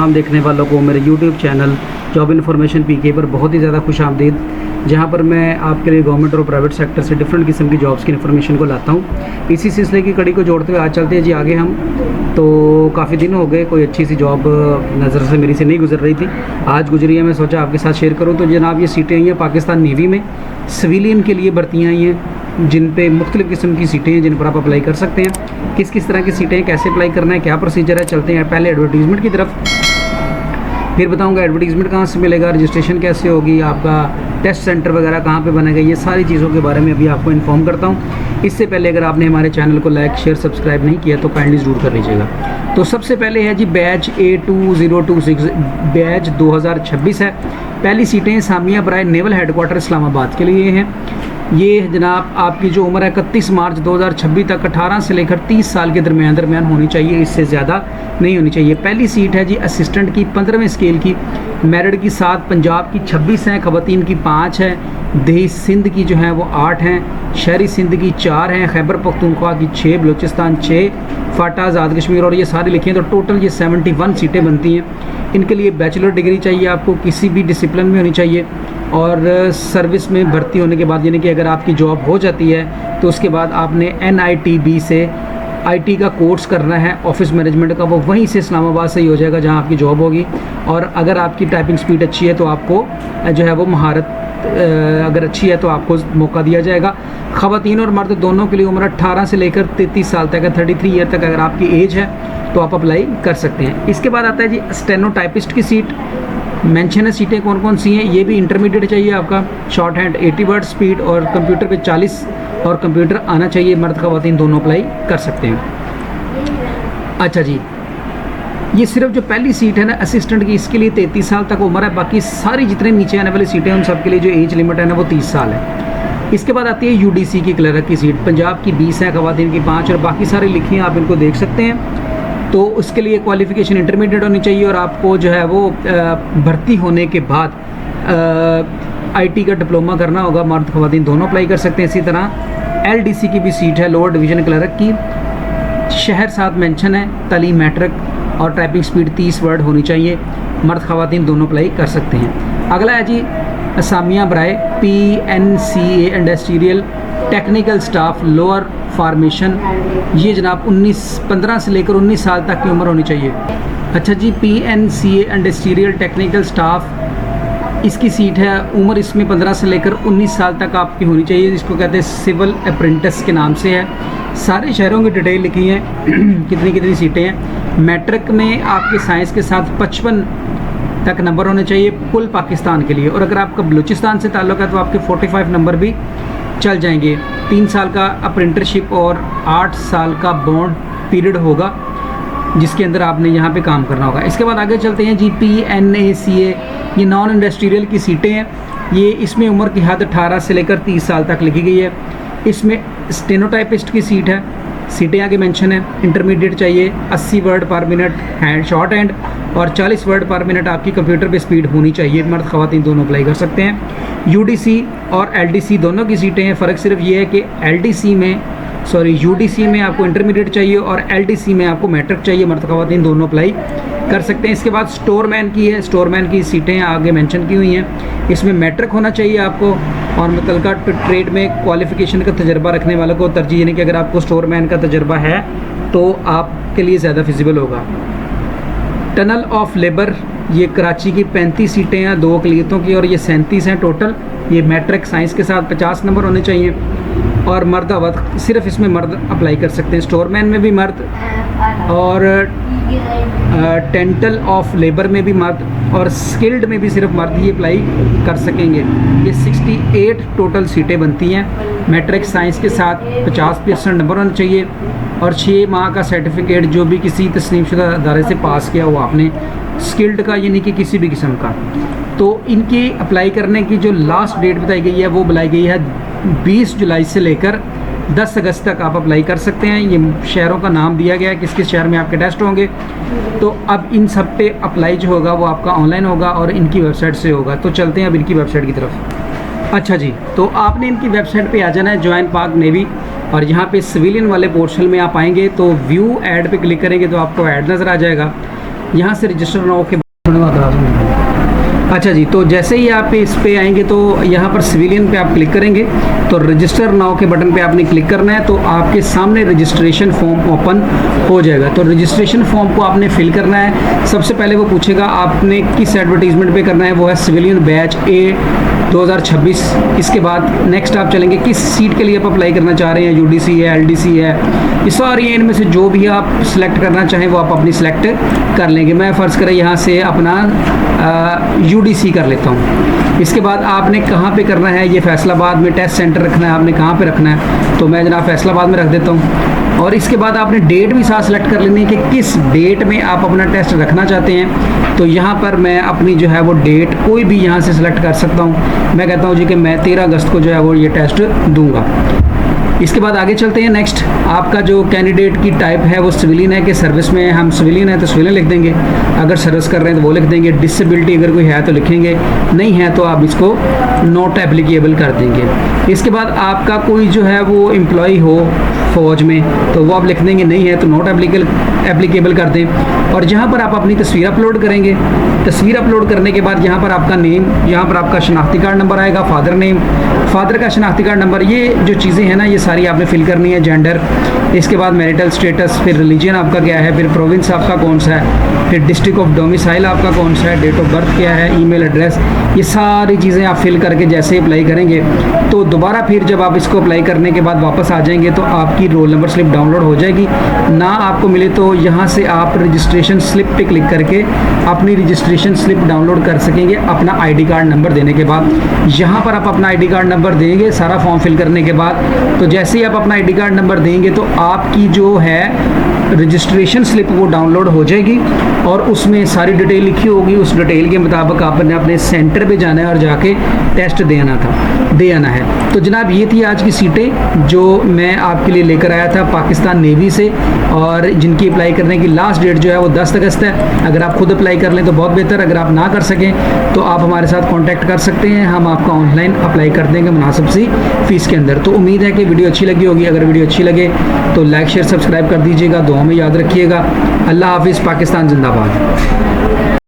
तमाम देखने वालों को मेरे YouTube चैनल जॉब इन्फॉर्मेशन पीके पर बहुत ही ज़्यादा खुश आमदीद, जहाँ पर मैं आपके लिए गवर्नमेंट और प्राइवेट सेक्टर से डिफरेंट किस्म की जॉब्स की इन्फॉर्मेशन को लाता हूँ। इसी सिलसिले की कड़ी को जोड़ते हुए आज चलते हैं जी आगे हम। तो काफ़ी दिन हो गए कोई अच्छी सी जॉब नज़र से मेरी से नहीं गुजर रही थी, आज गुजरी है, मैं सोचा आपके साथ शेयर करूँ। तो जनाब ये सीटें आई हैं पाकिस्तान नेवी में, सिविलियन के लिए भर्तियाँ आई हैं जिन पे मुख्तलिफ़ किस्म की सीटें हैं जिन पर आप अप्लाई कर सकते हैं। किस किस तरह की सीटें हैं, कैसे अप्लाई करना है, क्या प्रोसीजर है, चलते हैं पहले एडवर्टीज़मेंट की तरफ, फिर बताऊंगा एडवर्टीज़मेंट कहाँ से मिलेगा, रजिस्ट्रेशन कैसे होगी, आपका टेस्ट सेंटर वगैरह कहाँ पे बनेगा, ये सारी चीज़ों के बारे में अभी आपको इन्फॉर्म करता हूँ। इससे पहले अगर आपने हमारे चैनल को लाइक शेयर सब्सक्राइब नहीं किया तो काइंडली ज़रूर कर लीजिएगा। तो सबसे पहले है जी बैच A2026 बैच 2026 है। पहली सीटें सामिया बराए नेवल हेडक्वार्टर इस्लामाबाद के लिए हैं। ये जनाब आपकी जो उम्र है 31 मार्च 2026 तक 18 से लेकर 30 साल के दरमियान होनी चाहिए, इससे ज़्यादा नहीं होनी चाहिए। पहली सीट है जी असिस्टेंट की 15वें स्केल की, मेरिट की 7, पंजाब की 26 हैं, ख़वातीन की 5 है, दही सिंध की जो है वो 8 हैं, शहरी सिंध की 4 हैं, खैबर पख्तूनख्वा की 6, बलूचिस्तान 6, फाटा आज़ाद कश्मीर और ये सारी लिखी हैं। तो टोटल ये 71 सीटें बनती हैं। इनके लिए बैचलर डिग्री चाहिए आपको, किसी भी डिसिप्लिन में होनी चाहिए, और सर्विस में भर्ती होने के बाद यानी कि अगर आपकी जॉब हो जाती है तो उसके बाद आपने NITB से IT का कोर्स करना है ऑफिस मैनेजमेंट का, वो वहीं से इस्लामाबाद से ही हो जाएगा जहां आपकी जॉब होगी। और अगर आपकी टाइपिंग स्पीड अच्छी है तो आपको जो है वो महारत अगर अच्छी है तो आपको मौका दिया जाएगा। ख़वातीन और मर्द दोनों के लिए उम्र 18 से लेकर 33 साल तक है, 33 ईयर तक अगर आपकी एज है तो आप अप्लाई कर सकते हैं। इसके बाद आता है जी स्टेनोटाइपिस्ट की सीट, मेंशन है सीटें कौन कौन सी हैं। ये भी इंटरमीडिएट चाहिए आपका, शॉर्ट हैंड 80 वर्ड स्पीड और कंप्यूटर पे 40 और कंप्यूटर आना चाहिए, मर्द ख़वातीन दोनों अप्लाई कर सकते हैं। अच्छा जी, ये सिर्फ जो पहली सीट है ना असिस्टेंट की, इसके लिए 33 साल तक उम्र है, बाकी सारी जितने नीचे आने वाली सीटें उन सब के लिए जो एज लिमिट है ना वो 30 साल है। इसके बाद आती है UDC की क्लर्क की सीट, पंजाब की 20 है, ख़वातीन की 5 और बाकी सारी लिखी हैं, आप इनको देख सकते हैं। तो उसके लिए क्वालिफ़िकेशन इंटरमीडिएट होनी चाहिए और आपको जो है वो भर्ती होने के बाद IT का डिप्लोमा करना होगा, मर्द ख़वातीन दोनों अप्लाई कर सकते हैं। इसी तरह LDC की भी सीट है, लोअर डिवीज़न क्लर्क की, शहर साथ मेंशन है, तालीम मैट्रिक और टाइपिंग स्पीड 30 वर्ड होनी चाहिए, मर्द ख़वातीन दोनों अप्लाई कर सकते हैं। अगला है जी सामिया बराए PNCA industrial technical staff lower formation, ये जनाब 15 से लेकर 19 साल तक की उम्र होनी चाहिए। अच्छा जी, PNCA इंडस्ट्रियल टेक्निकल स्टाफ, इसकी सीट है, उम्र इसमें 15 से लेकर 19 साल तक आपकी होनी चाहिए, जिसको कहते हैं सिविल अप्रेंटिस के नाम से है। सारे शहरों की डिटेल लिखी है कितनी कितनी सीटें हैं। मैट्रिक में आपके साइंस के साथ 55 तक नंबर होने चाहिए कुल पाकिस्तान के लिए, और अगर आपका बलूचिस्तान से ताल्लुक़ है तो आपके 45 नंबर भी चल जाएंगे। 3 साल का अप्रेंटिसशिप और 8 साल का बॉन्ड पीरियड होगा जिसके अंदर आपने यहाँ पे काम करना होगा। इसके बाद आगे चलते हैं जी PNACA, ये नॉन इंडस्ट्रियल की सीटें हैं। ये इसमें उम्र की हद 18 से लेकर 30 साल तक लिखी गई है। इसमें स्टेनोटाइपिस्ट की सीट है, सीटें आगे मेंशन है, इंटरमीडिएट चाहिए, 80 वर्ड पर मिनट हैंड शॉर्ट हैंड और 40 वर्ड पर मिनट आपकी कंप्यूटर पे स्पीड होनी चाहिए, मर्द ख़वातीन दोनों अप्लाई कर सकते हैं। UDC और LDC दोनों की सीटें हैं, फ़र्क सिर्फ ये है कि UDC में आपको इंटरमीडिएट चाहिए और LDC में आपको मैट्रिक चाहिए, मर्द ख़वातीन दोनों अप्लाई कर सकते हैं। इसके बाद स्टोरमैन की है, स्टोरमैन की सीटें आगे मेंशन की हुई हैं। इसमें मैट्रिक होना चाहिए आपको और मुतलका ट्रेड में क्वालिफ़िकेशन का तजर्बा रखने वालों को तरजीह, यानी कि अगर आपको स्टोरमैन का तजर्बा है तो आपके लिए ज़्यादा फिजिबल होगा। टनल ऑफ लेबर, ये कराची की 35 सीटें हैं, 2 अक़लियतों की, और ये 37 हैं टोटल। ये मैट्रिक साइंस के साथ 50 नंबर होने चाहिए और मर्द अवध सिर्फ इसमें मर्द अप्लाई कर सकते हैं। स्टोरमैन में भी मर्द और टेंटल ऑफ लेबर में भी मर्द और स्किल्ड में भी सिर्फ मर्द ही अप्लाई कर सकेंगे। ये 68 टोटल सीटें बनती हैं। मैट्रिक साइंस के साथ 50% नंबर होना चाहिए और 6 माह का सर्टिफिकेट जो भी किसी तस्लीमशुदा अदारे से पास किया हुआ आपने, स्किल्ड का यानी कि किसी भी किस्म का। तो इनकी अप्लाई करने की जो लास्ट डेट बताई गई है वो बुलाई गई है 20 जुलाई से लेकर 10 अगस्त तक आप अप्लाई कर सकते हैं। ये शहरों का नाम दिया गया है किस किस शहर में आपके टेस्ट होंगे। तो अब इन सब पे अप्लाई जो होगा वो आपका ऑनलाइन होगा और इनकी वेबसाइट से होगा। तो चलते हैं अब इनकी वेबसाइट की तरफ। अच्छा जी, तो आपने इनकी वेबसाइट पे आ जाना है, जॉइन पाक नेवी, और यहाँ पे सिविलियन वाले पोर्शन में आप आएंगे तो व्यू ऐड पे क्लिक करेंगे तो आपको ऐड नज़र आ जाएगा। यहाँ से रजिस्टर नाउ के अच्छा जी, तो जैसे ही आप इस पे आएंगे तो यहाँ पर सिविलियन पे आप क्लिक करेंगे तो रजिस्टर नाउ के बटन पे आपने क्लिक करना है, तो आपके सामने रजिस्ट्रेशन फॉर्म ओपन हो जाएगा। तो रजिस्ट्रेशन फॉर्म को आपने फिल करना है। सबसे पहले वो पूछेगा आपने किस एडवर्टीजमेंट पे करना है, वो है सिविलियन बैच ए 2026। इसके बाद नेक्स्ट आप चलेंगे किस सीट के लिए आप अप्लाई करना चाह रहे हैं, यूडीसी है, एलडीसी है, ये सारी इनमें से जो भी आप सिलेक्ट करना चाहें वो आप अपनी सिलेक्ट कर लेंगे। मैं फ़र्ज़ करें यहाँ से अपना यूडीसी कर लेता हूँ। इसके बाद आपने कहाँ पे करना है, ये फैसलाबाद में टेस्ट सेंटर रखना है, आपने कहाँ पे रखना है, तो मैं जनाब फैसलाबाद में रख देता हूँ। और इसके बाद आपने डेट भी साथ सेलेक्ट कर लेनी है कि किस डेट में आप अपना टेस्ट रखना चाहते हैं। तो यहाँ पर मैं अपनी जो है वो डेट कोई भी यहाँ से सिलेक्ट कर सकता हूँ। मैं कहता हूँ जी कि मैं 13 अगस्त को जो है वो ये टेस्ट दूँगा। इसके बाद आगे चलते हैं। नेक्स्ट आपका जो कैंडिडेट की टाइप है वो सिविलियन है कि सर्विस में, हम सिविलियन है तो सिविलियन लिख देंगे, अगर सर्विस कर रहे हैं तो वो लिख देंगे, डिसेबिलिटी अगर कोई है तो लिखेंगे, नहीं है तो आप इसको नॉट एप्लीकेबल कर देंगे। इसके बाद आपका कोई जो है वो एम्प्लॉय हो फ़ौज में तो वो आप लिख देंगे, नहीं है तो नॉट एप्लीकेबल कर दें। और जहाँ पर आप अपनी तस्वीर अपलोड करेंगे, तस्वीर अपलोड करने के बाद यहाँ पर आपका नेम, यहाँ पर आपका शनाख्ती कार्ड नंबर आएगा, फादर नेम, फादर का शनाख्ती कार्ड नंबर, ये जो चीज़ें हैं ना ये सारी आपने फिल करनी है। जेंडर, इसके बाद मैरिटल स्टेटस, फिर रिलीजन आपका क्या है, फिर प्रोविंस आपका कौन सा है, फिर डिस्ट्रिक्ट ऑफ डोमिसाइल आपका कौन सा है, डेट ऑफ बर्थ क्या है, ईमेल एड्रेस, ये सारी चीज़ें आप फिल करके जैसे अप्लाई करेंगे तो दोबारा फिर जब आप इसको अप्लाई करने के बाद वापस आ जाएंगे तो आपकी रोल नंबर स्लिप डाउनलोड हो जाएगी। ना आपको मिले तो यहाँ से आप रजिस्ट्रेशन स्लिप पे क्लिक करके अपनी रजिस्ट्रेशन स्लिप डाउनलोड कर सकेंगे अपना आईडी कार्ड नंबर देने के बाद। यहाँ पर आप अपना आईडी कार्ड नंबर देंगे सारा फॉर्म फिल करने के बाद, तो जैसे ही आप अपना आईडी कार्ड नंबर देंगे तो आपकी जो है रजिस्ट्रेशन स्लिप वो डाउनलोड हो जाएगी और उसमें सारी डिटेल लिखी होगी। उस डिटेल के मुताबिक आपने अपने सेंटर पे जाना है और जाके टेस्ट दे आना है। तो जनाब ये थी आज की सीटें जो मैं आपके लिए लेकर आया था पाकिस्तान नेवी से, और जिनकी अप्लाई करने की लास्ट डेट जो है वो 10 अगस्त है। अगर आप खुद अप्लाई कर लें तो बहुत बेहतर, अगर आप ना कर सकें तो आप हमारे साथ कॉन्टैक्ट कर सकते हैं, हम आपका ऑनलाइन अप्लाई कर देंगे मुनासिब सी फ़ीस के अंदर। तो उम्मीद है कि वीडियो अच्छी लगी होगी। अगर वीडियो अच्छी लगे तो लाइक शेयर सब्सक्राइब कर दीजिएगा, दुआ में याद रखिएगा। अल्लाह हाफिज़, पाकिस्तान जिंदाबाद।